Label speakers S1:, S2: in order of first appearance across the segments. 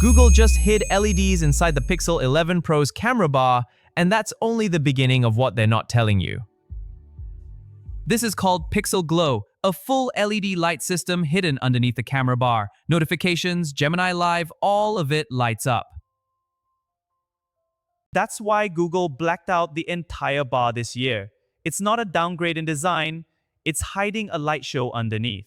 S1: Google just hid LEDs inside the Pixel 11 Pro's camera bar, and that's only the beginning of what they're not telling you. This is called Pixel Glow, a full LED light system hidden underneath the camera bar. Notifications, Gemini Live, all of it lights up.
S2: That's why Google blacked out the entire bar this year. It's not a downgrade in design, it's hiding a light show underneath.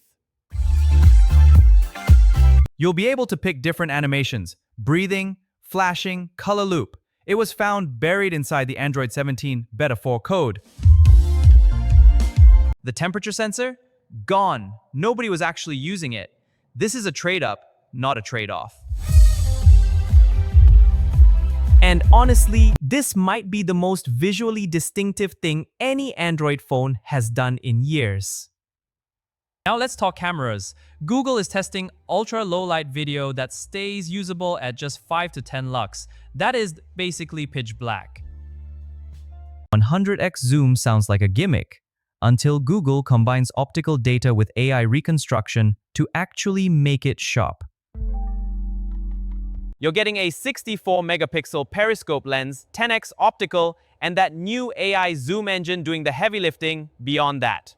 S1: You'll be able to pick different animations: breathing, flashing, color loop. It was found buried inside the Android 17 Beta 4 code. The temperature sensor? Gone. Nobody was actually using it. This is a trade-up, not a trade-off. And honestly, this might be the most visually distinctive thing any Android phone has done in years. Now let's talk cameras. Google is testing ultra-low light video that stays usable at just 5 to 10 lux. That is basically pitch black. 100x zoom sounds like a gimmick, until Google combines optical data with AI reconstruction to actually make it sharp.
S2: You're getting a 64 megapixel periscope lens, 10x optical, and that new AI zoom engine doing the heavy lifting beyond that.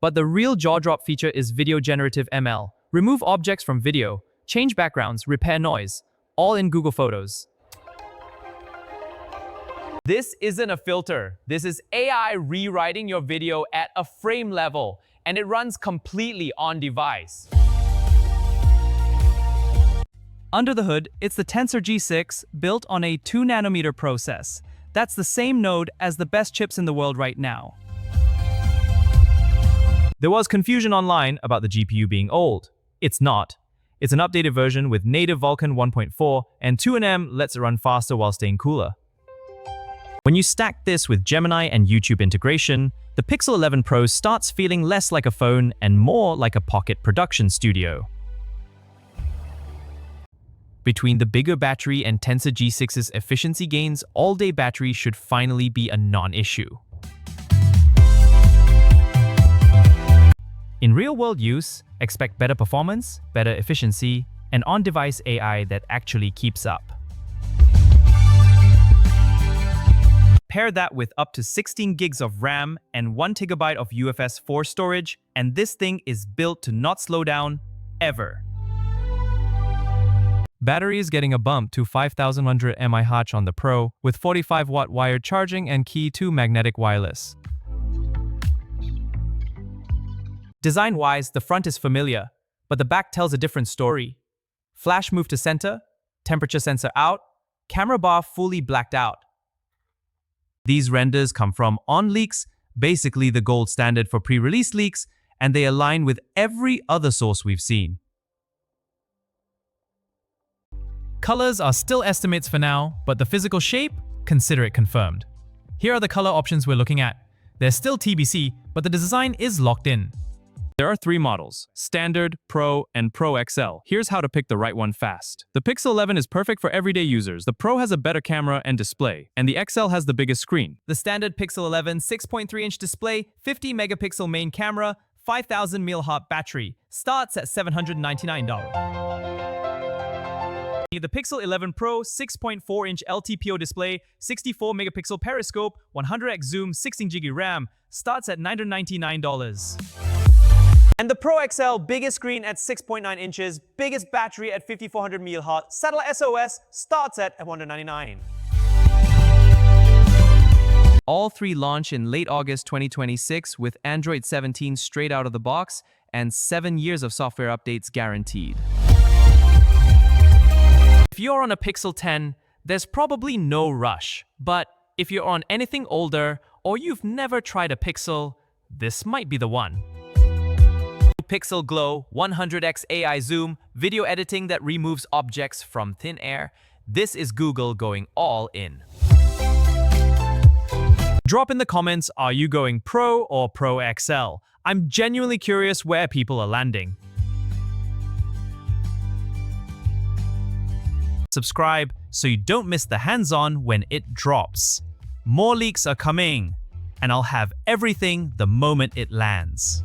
S1: But the real jaw-drop feature is video generative ML. Remove objects from video, change backgrounds, repair noise, all in Google Photos.
S2: This isn't a filter. This is AI rewriting your video at a frame level, and it runs completely on device.
S1: Under the hood, it's the Tensor G6 built on a 2nm process. That's the same node as the best chips in the world right now. There was confusion online about the GPU being old. It's not. It's an updated version with native Vulkan 1.4, and 2nm lets it run faster while staying cooler. When you stack this with Gemini and YouTube integration, the Pixel 11 Pro starts feeling less like a phone and more like a pocket production studio. Between the bigger battery and Tensor G6's efficiency gains, all-day battery should finally be a non-issue. In real-world use, expect better performance, better efficiency, and on-device AI that actually keeps up. Pair that with up to 16 gigs of RAM and 1 TB of UFS 4 storage, and this thing is built to not slow down, ever. Battery is getting a bump to 5100 mAh on the Pro, with 45-watt wired charging and Key 2 magnetic wireless. Design-wise, the front is familiar, but the back tells a different story. Flash move to center, temperature sensor out, camera bar fully blacked out. These renders come from OnLeaks, basically the gold standard for pre-release leaks, and they align with every other source we've seen. Colors are still estimates for now, but the physical shape, consider it confirmed. Here are the color options we're looking at. They're still TBC, but the design is locked in. There are 3 models: Standard, Pro, and Pro XL. Here's how to pick the right one fast. The Pixel 11 is perfect for everyday users. The Pro has a better camera and display, and the XL has the biggest screen. The standard Pixel 11 6.3-inch display, 50 megapixel main camera, 5000 mAh battery, starts at $799. The Pixel 11 Pro 6.4-inch LTPO display, 64 megapixel periscope, 100x zoom, 16GB RAM, starts at $999.
S2: And the Pro XL, biggest screen at 6.9 inches, biggest battery at 5400 mAh, satellite SOS, starts at $199.
S1: All 3 launch in late August 2026 with Android 17 straight out of the box and 7 years of software updates guaranteed. If you're on a Pixel 10, there's probably no rush. But if you're on anything older or you've never tried a Pixel, this might be the one. Pixel Glow, 100x AI zoom, video editing that removes objects from thin air. This is Google going all in. Drop in the comments, are you going Pro or Pro XL? I'm genuinely curious where people are landing. Subscribe so you don't miss the hands-on when it drops. More leaks are coming, and I'll have everything the moment it lands.